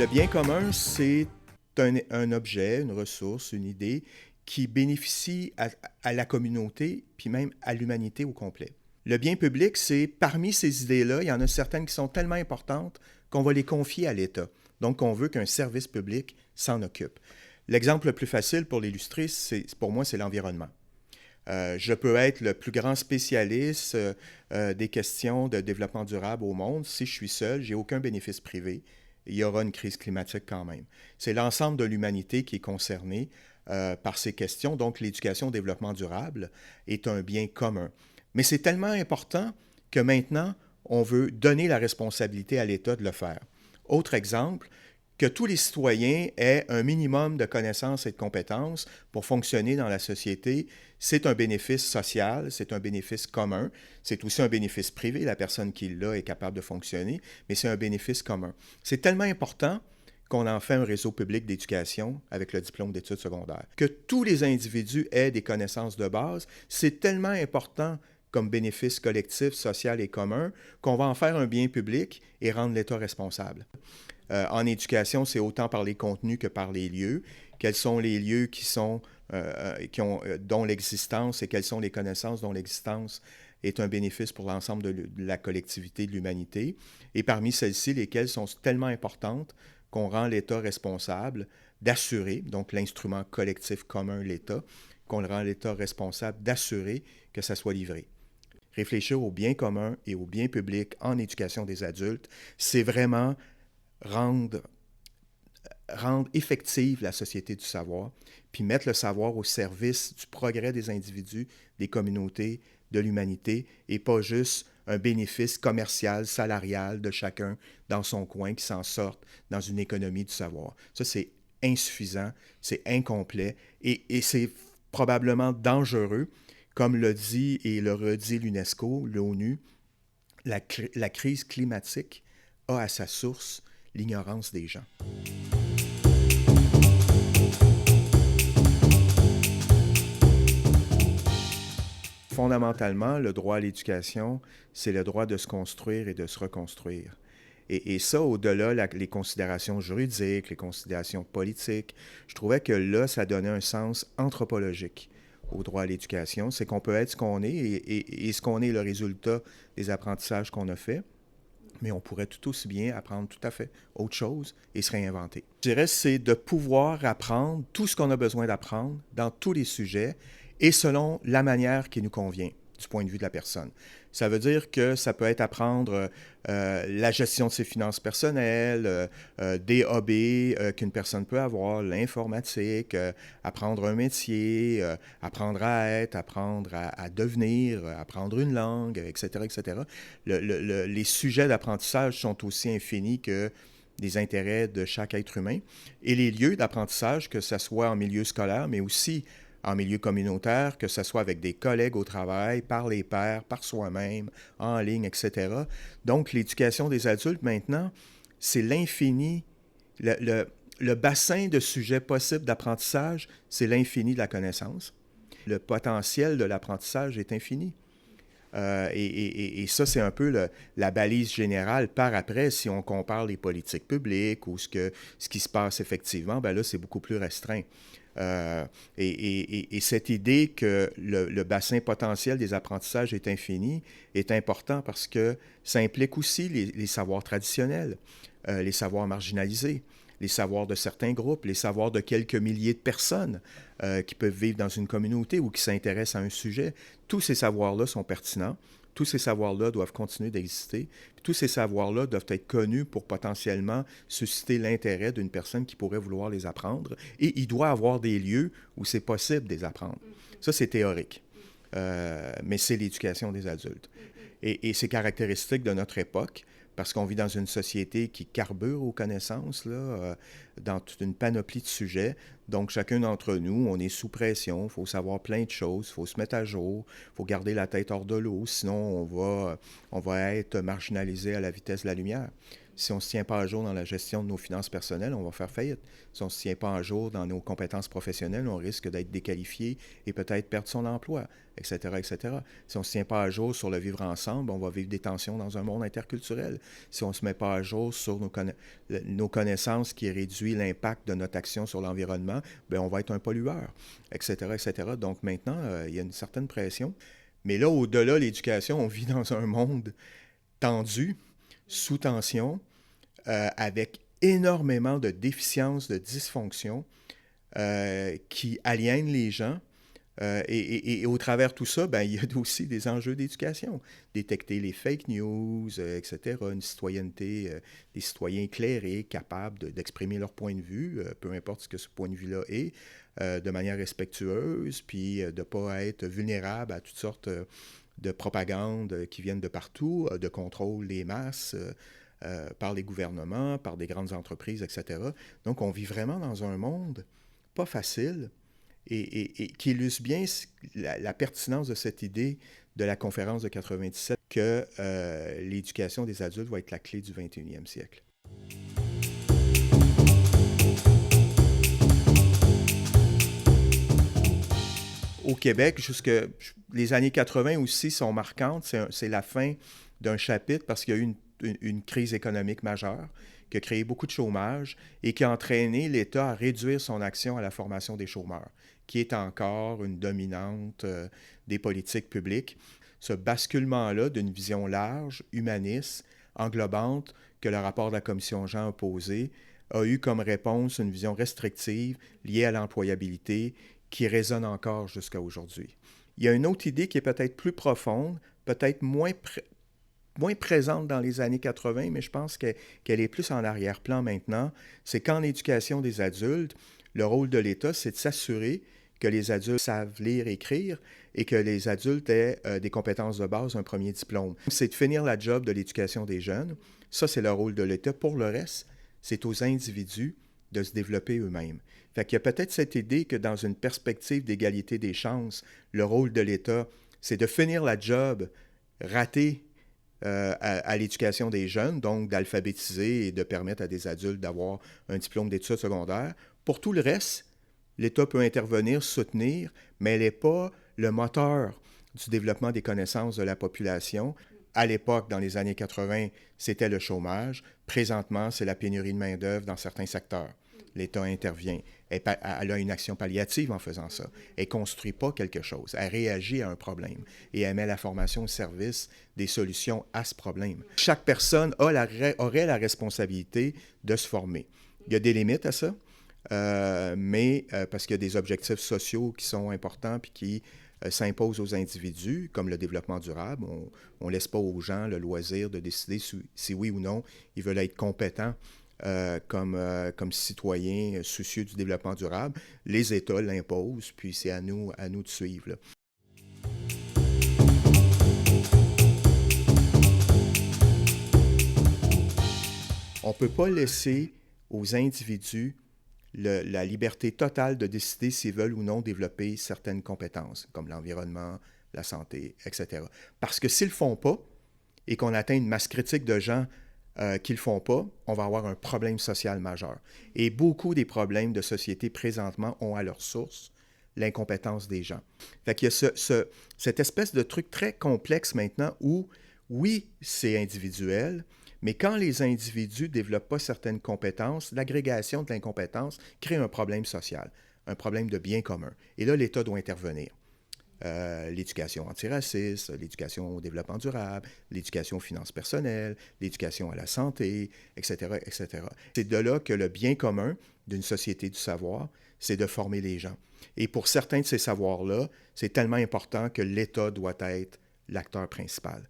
Le bien commun, c'est un objet, une ressource, une idée qui bénéficie à la communauté, puis même à l'humanité au complet. Le bien public, c'est parmi ces idées-là, il y en a certaines qui sont tellement importantes qu'on va les confier à l'État. Donc, on veut qu'un service public s'en occupe. L'exemple le plus facile pour l'illustrer, pour moi, c'est l'environnement. Je peux être le plus grand spécialiste des questions de développement durable au monde. Si je suis seul, je n'ai aucun bénéfice privé. Il y aura une crise climatique quand même. C'est l'ensemble de l'humanité qui est concernée par ces questions. Donc, l'éducation au développement durable est un bien commun. Mais c'est tellement important que maintenant, on veut donner la responsabilité à l'État de le faire. Autre exemple, que tous les citoyens aient un minimum de connaissances et de compétences pour fonctionner dans la société, c'est un bénéfice social, c'est un bénéfice commun, c'est aussi un bénéfice privé, la personne qui l'a est capable de fonctionner, mais c'est un bénéfice commun. C'est tellement important qu'on en fait un réseau public d'éducation avec le diplôme d'études secondaires. Que tous les individus aient des connaissances de base, c'est tellement important comme bénéfice collectif, social et commun, qu'on va en faire un bien public et rendre l'État responsable. En éducation, c'est autant par les contenus que par les lieux. Quels sont les lieux dont l'existence et quelles sont les connaissances dont l'existence est un bénéfice pour l'ensemble de la collectivité, de l'humanité. Et parmi celles-ci, lesquelles sont tellement importantes qu'on rend l'État responsable d'assurer, donc l'instrument collectif commun, l'État, qu'on rend l'État responsable d'assurer que ça soit livré. Réfléchir au bien commun et au bien public en éducation des adultes, c'est vraiment rendre effective la société du savoir, puis mettre le savoir au service du progrès des individus, des communautés, de l'humanité, et pas juste un bénéfice commercial, salarial de chacun dans son coin qui s'en sorte dans une économie du savoir. Ça, c'est insuffisant, c'est incomplet, et c'est probablement dangereux, comme l'a dit et le redit l'UNESCO, l'ONU, la crise climatique a à sa source l'ignorance des gens. Fondamentalement, le droit à l'éducation, c'est le droit de se construire et de se reconstruire. Et ça, au-delà les considérations juridiques, les considérations politiques, je trouvais que là, ça donnait un sens anthropologique au droit à l'éducation. C'est qu'on peut être ce qu'on est et ce qu'on est le résultat des apprentissages qu'on a faits. Mais on pourrait tout aussi bien apprendre tout à fait autre chose et se réinventer. Je dirais, c'est de pouvoir apprendre tout ce qu'on a besoin d'apprendre dans tous les sujets et selon la manière qui nous convient du point de vue de la personne. Ça veut dire que ça peut être apprendre la gestion de ses finances personnelles, des hobbies qu'une personne peut avoir, l'informatique, apprendre un métier, apprendre à être, apprendre à devenir, apprendre une langue, etc., etc. Les sujets d'apprentissage sont aussi infinis que les intérêts de chaque être humain. Et les lieux d'apprentissage, que ce soit en milieu scolaire, mais aussi en milieu communautaire, que ce soit avec des collègues au travail, par les pairs, par soi-même, en ligne, etc. Donc, l'éducation des adultes, maintenant, c'est l'infini, le bassin de sujets possibles d'apprentissage, c'est l'infini de la connaissance. Le potentiel de l'apprentissage est infini. Et ça, c'est un peu la balise générale. Par après, si on compare les politiques publiques ou ce qui se passe effectivement, ben là, c'est beaucoup plus restreint. Et cette idée que le bassin potentiel des apprentissages est infini est important parce que ça implique aussi les savoirs traditionnels, les savoirs marginalisés, les savoirs de certains groupes, les savoirs de quelques milliers de personnes qui peuvent vivre dans une communauté ou qui s'intéressent à un sujet. Tous ces savoirs-là sont pertinents. Tous ces savoirs-là doivent continuer d'exister. Tous ces savoirs-là doivent être connus pour potentiellement susciter l'intérêt d'une personne qui pourrait vouloir les apprendre. Et il doit y avoir des lieux où c'est possible de les apprendre. Ça, c'est théorique. Mais c'est l'éducation des adultes. Et c'est caractéristique de notre époque, parce qu'on vit dans une société qui carbure aux connaissances, là, dans toute une panoplie de sujets. Donc, chacun d'entre nous, on est sous pression, il faut savoir plein de choses, il faut se mettre à jour, il faut garder la tête hors de l'eau, sinon on va être marginalisé à la vitesse de la lumière. Si on ne se tient pas à jour dans la gestion de nos finances personnelles, on va faire faillite. Si on ne se tient pas à jour dans nos compétences professionnelles, on risque d'être déqualifié et peut-être perdre son emploi, etc., etc. Si on ne se tient pas à jour sur le vivre ensemble, on va vivre des tensions dans un monde interculturel. Si on ne se met pas à jour sur nos connaissances qui réduisent l'impact de notre action sur l'environnement, bien, on va être un pollueur, etc., etc. Donc maintenant, il y a une certaine pression. Mais là, au-delà de l'éducation, on vit dans un monde tendu, sous tension, avec énormément de déficiences, de dysfonctions qui aliènent les gens. Et au travers de tout ça, ben, il y a aussi des enjeux d'éducation. Détecter les fake news, etc. Une citoyenneté, des citoyens éclairés, capables d'exprimer leur point de vue, peu importe ce que ce point de vue-là est, de manière respectueuse, puis de ne pas être vulnérable à toutes sortes de propagande qui viennent de partout, de contrôle des masses par les gouvernements, par des grandes entreprises, etc. Donc, on vit vraiment dans un monde pas facile et qui illustre bien la pertinence de cette idée de la conférence de 97 que l'éducation des adultes va être la clé du 21e siècle. Au Québec, les années 80 aussi sont marquantes. C'est la fin d'un chapitre parce qu'il y a eu une crise économique majeure qui a créé beaucoup de chômage et qui a entraîné l'État à réduire son action à la formation des chômeurs, qui est encore une dominante des politiques publiques. Ce basculement-là d'une vision large, humaniste, englobante, que le rapport de la Commission Jean a posé, a eu comme réponse une vision restrictive liée à l'employabilité qui résonne encore jusqu'à aujourd'hui. Il y a une autre idée qui est peut-être plus profonde, peut-être moins présente dans les années 80, mais je pense qu'elle est plus en arrière-plan maintenant. C'est qu'en éducation des adultes, le rôle de l'État, c'est de s'assurer que les adultes savent lire et écrire et que les adultes aient des compétences de base, un premier diplôme. C'est de finir la job de l'éducation des jeunes. Ça, c'est le rôle de l'État. Pour le reste, c'est aux individus de se développer eux-mêmes. Fait qu'il y a peut-être cette idée que dans une perspective d'égalité des chances, le rôle de l'État, c'est de finir la job ratée à l'éducation des jeunes, donc d'alphabétiser et de permettre à des adultes d'avoir un diplôme d'études secondaires. Pour tout le reste, l'État peut intervenir, soutenir, mais elle n'est pas le moteur du développement des connaissances de la population. À l'époque, dans les années 80, c'était le chômage. Présentement, c'est la pénurie de main-d'œuvre dans certains secteurs. L'État intervient. Elle a une action palliative en faisant ça. Elle ne construit pas quelque chose. Elle réagit à un problème et elle met la formation au service des solutions à ce problème. Chaque personne aurait la responsabilité de se former. Il y a des limites à ça, mais parce qu'il y a des objectifs sociaux qui sont importants puis qui s'imposent aux individus, comme le développement durable. On ne laisse pas aux gens le loisir de décider si oui ou non ils veulent être compétents comme citoyens soucieux du développement durable. Les États l'imposent, puis c'est à nous de suivre, là. On ne peut pas laisser aux individus la liberté totale de décider s'ils veulent ou non développer certaines compétences, comme l'environnement, la santé, etc. Parce que s'ils ne le font pas et qu'on atteint une masse critique de gens qui ne le font pas, on va avoir un problème social majeur. Et beaucoup des problèmes de société présentement ont à leur source l'incompétence des gens. Fait qu'il y a cette espèce de truc très complexe maintenant où, oui, c'est individuel, mais quand les individus ne développent pas certaines compétences, l'agrégation de l'incompétence crée un problème social, un problème de bien commun. Et là, l'État doit intervenir. L'éducation antiraciste, l'éducation au développement durable, l'éducation aux finances personnelles, l'éducation à la santé, etc., etc. C'est de là que le bien commun d'une société du savoir, c'est de former les gens. Et pour certains de ces savoirs-là, c'est tellement important que l'État doit être l'acteur principal.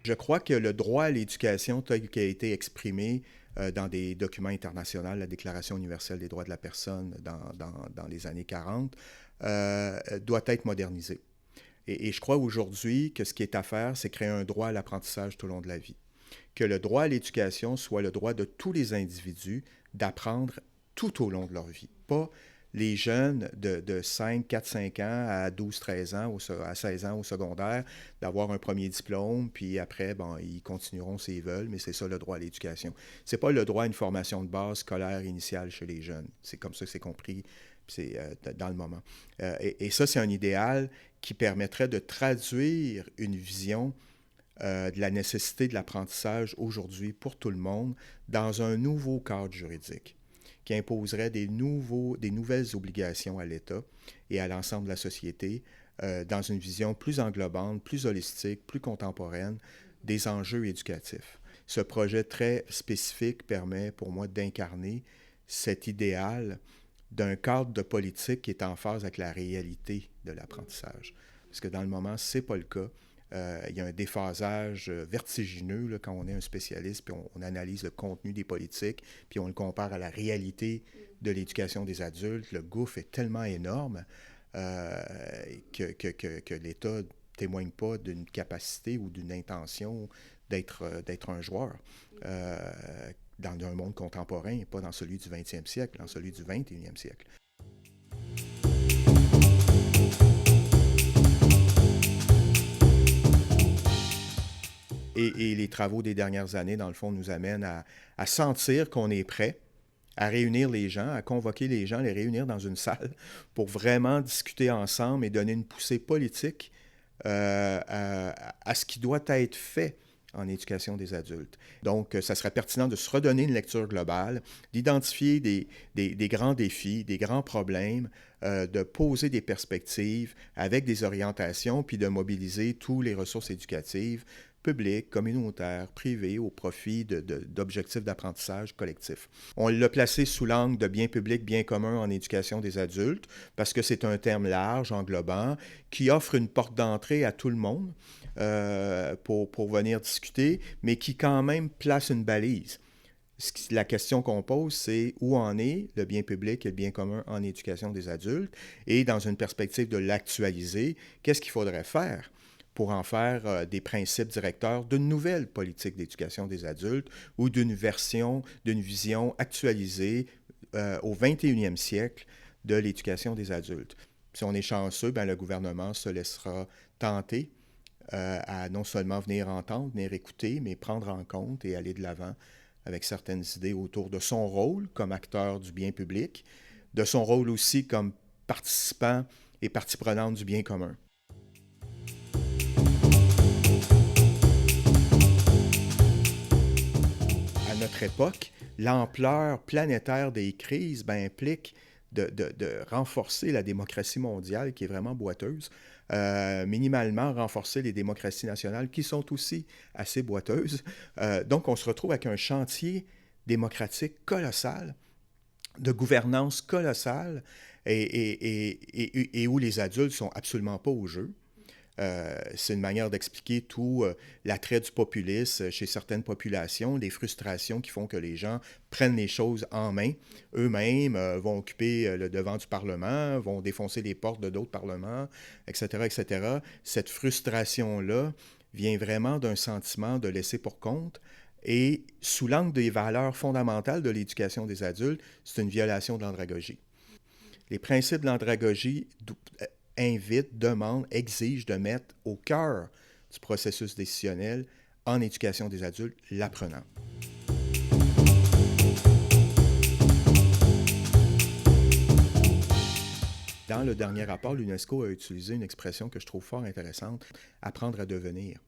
Je crois que le droit à l'éducation tel qu'il a été exprimé dans des documents internationaux, la Déclaration universelle des droits de la personne dans les années 40, doit être modernisé. Et je crois aujourd'hui que ce qui est à faire, c'est créer un droit à l'apprentissage tout au long de la vie. Que le droit à l'éducation soit le droit de tous les individus d'apprendre tout au long de leur vie. Pas les jeunes de 5, 4, 5 ans à 12, 13 ans, à 16 ans au secondaire, d'avoir un premier diplôme, puis après, bon, ils continueront s'ils veulent, mais c'est ça le droit à l'éducation. C'est pas le droit à une formation de base scolaire initiale chez les jeunes. C'est comme ça que c'est compris, c'est dans le moment. Et ça, c'est un idéal qui permettrait de traduire une vision de la nécessité de l'apprentissage aujourd'hui pour tout le monde dans un nouveau cadre juridique qui imposerait des nouvelles obligations à l'État et à l'ensemble de la société dans une vision plus englobante, plus holistique, plus contemporaine des enjeux éducatifs. Ce projet très spécifique permet pour moi d'incarner cet idéal d'un cadre de politique qui est en phase avec la réalité de l'apprentissage. Parce que dans le moment, ce n'est pas le cas. Il y a un déphasage vertigineux là, quand on est un spécialiste, puis on analyse le contenu des politiques, puis on le compare à la réalité de l'éducation des adultes. Le gouffre est tellement énorme que l'État ne témoigne pas d'une capacité ou d'une intention d'être un joueur dans un monde contemporain, pas dans celui du 20e siècle, dans celui du 21e siècle. Et les travaux des dernières années, dans le fond, nous amènent à sentir qu'on est prêt à réunir les gens, à convoquer les gens, les réunir dans une salle pour vraiment discuter ensemble et donner une poussée politique à ce qui doit être fait en éducation des adultes. Donc, ça serait pertinent de se redonner une lecture globale, d'identifier des grands défis, des grands problèmes, de poser des perspectives avec des orientations, puis de mobiliser toutes les ressources éducatives, publiques, communautaires, privées, au profit d'objectifs d'apprentissage collectif. On l'a placé sous l'angle de bien public, bien commun en éducation des adultes, parce que c'est un terme large, englobant, qui offre une porte d'entrée à tout le monde pour venir discuter, mais qui quand même place une balise. La question qu'on pose, c'est où en est le bien public et le bien commun en éducation des adultes, et dans une perspective de l'actualiser, qu'est-ce qu'il faudrait faire pour en faire des principes directeurs d'une nouvelle politique d'éducation des adultes ou d'une vision actualisée au 21e siècle de l'éducation des adultes. Si on est chanceux, ben, le gouvernement se laissera tenter à non seulement venir entendre, venir écouter, mais prendre en compte et aller de l'avant avec certaines idées autour de son rôle comme acteur du bien public, de son rôle aussi comme participant et partie prenante du bien commun. À notre époque, l'ampleur planétaire des crises implique de renforcer la démocratie mondiale qui est vraiment boiteuse, minimalement renforcer les démocraties nationales qui sont aussi assez boiteuses. Donc, on se retrouve avec un chantier démocratique colossal, de gouvernance colossale, et où les adultes sont absolument pas au jeu. C'est une manière d'expliquer tout l'attrait du populisme chez certaines populations, les frustrations qui font que les gens prennent les choses en main. Eux-mêmes vont occuper le devant du Parlement, vont défoncer les portes de d'autres parlements, etc., etc. Cette frustration-là vient vraiment d'un sentiment de laisser pour compte. Et sous l'angle des valeurs fondamentales de l'éducation des adultes, c'est une violation de l'andragogie. Les principes de l'andragogie invite, demande, exige de mettre au cœur du processus décisionnel en éducation des adultes l'apprenant. Dans le dernier rapport, l'UNESCO a utilisé une expression que je trouve fort intéressante, apprendre à devenir.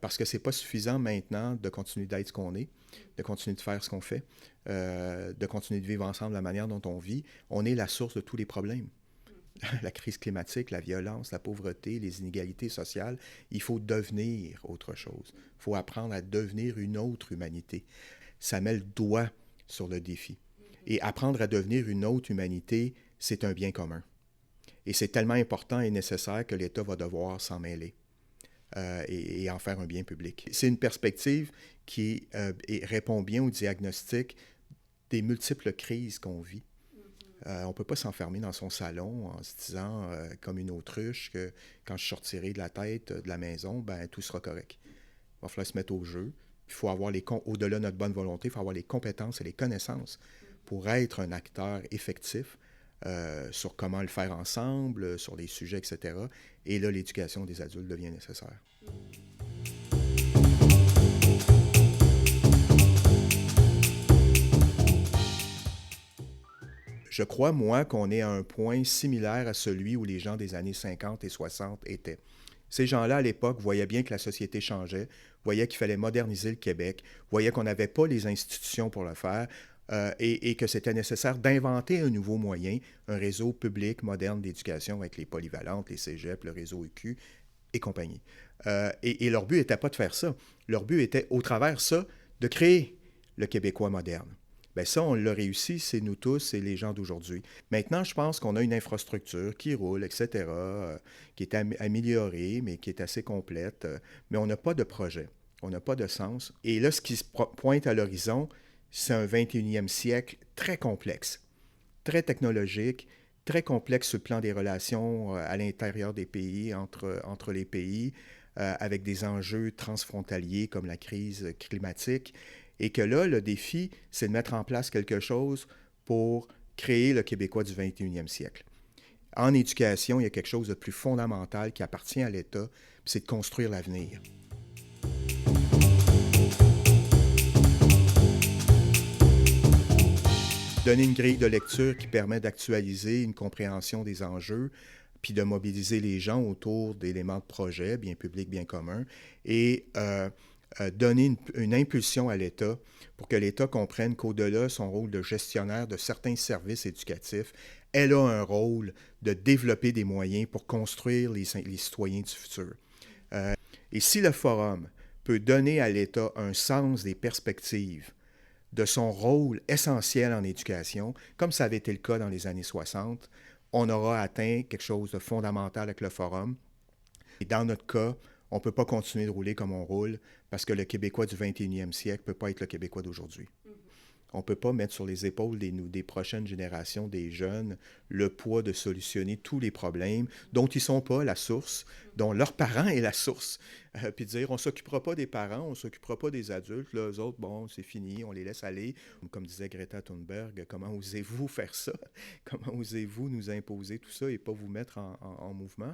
Parce que ce n'est pas suffisant maintenant de continuer d'être ce qu'on est, de continuer de faire ce qu'on fait, de continuer de vivre ensemble la manière dont on vit. On est la source de tous les problèmes. La crise climatique, la violence, la pauvreté, les inégalités sociales, il faut devenir autre chose. Il faut apprendre à devenir une autre humanité. Ça met le doigt sur le défi. Et apprendre à devenir une autre humanité, c'est un bien commun. Et c'est tellement important et nécessaire que l'État va devoir s'en mêler et en faire un bien public. C'est une perspective qui répond bien au diagnostic des multiples crises qu'on vit. On ne peut pas s'enfermer dans son salon en se disant, comme une autruche, que quand je sortirai de la tête de la maison, ben, tout sera correct. Il va falloir se mettre au jeu. Il faut avoir au-delà de notre bonne volonté, il faut avoir les compétences et les connaissances pour être un acteur effectif sur comment le faire ensemble, sur les sujets, etc. Et là, l'éducation des adultes devient nécessaire. Je crois, moi, qu'on est à un point similaire à celui où les gens des années 50 et 60 étaient. Ces gens-là, à l'époque, voyaient bien que la société changeait, voyaient qu'il fallait moderniser le Québec, voyaient qu'on n'avait pas les institutions pour le faire et que c'était nécessaire d'inventer un nouveau moyen, un réseau public moderne d'éducation avec les polyvalentes, les cégeps, le réseau EQ et compagnie. Et leur but n'était pas de faire ça. Leur but était, au travers de ça, de créer le Québécois moderne. Bien ça, on l'a réussi, c'est nous tous, c'est les gens d'aujourd'hui. Maintenant, je pense qu'on a une infrastructure qui roule, etc., qui est améliorée, mais qui est assez complète, mais on n'a pas de projet, on n'a pas de sens. Et là, ce qui se pointe à l'horizon, c'est un 21e siècle très complexe, très technologique, très complexe sur le plan des relations à l'intérieur des pays, entre les pays, avec des enjeux transfrontaliers comme la crise climatique. Et que là, le défi, c'est de mettre en place quelque chose pour créer le Québécois du 21e siècle. En éducation, il y a quelque chose de plus fondamental qui appartient à l'État, c'est de construire l'avenir. Donner une grille de lecture qui permet d'actualiser une compréhension des enjeux, puis de mobiliser les gens autour d'éléments de projet, bien public, bien commun, et donner une impulsion à l'État pour que l'État comprenne qu'au-delà de son rôle de gestionnaire de certains services éducatifs, elle a un rôle de développer des moyens pour construire les citoyens du futur. Et si le Forum peut donner à l'État un sens des perspectives, de son rôle essentiel en éducation, comme ça avait été le cas dans les années 60, on aura atteint quelque chose de fondamental avec le Forum. Et dans notre cas, on ne peut pas continuer de rouler comme on roule parce que le Québécois du 21e siècle ne peut pas être le Québécois d'aujourd'hui. On ne peut pas mettre sur les épaules des prochaines générations, des jeunes, le poids de solutionner tous les problèmes dont ils ne sont pas la source, dont leurs parents est la source. Puis dire, on ne s'occupera pas des parents, on ne s'occupera pas des adultes. Là, eux autres, bon, c'est fini, on les laisse aller. Comme disait Greta Thunberg, comment osez-vous faire ça? Comment osez-vous nous imposer tout ça et pas vous mettre en mouvement?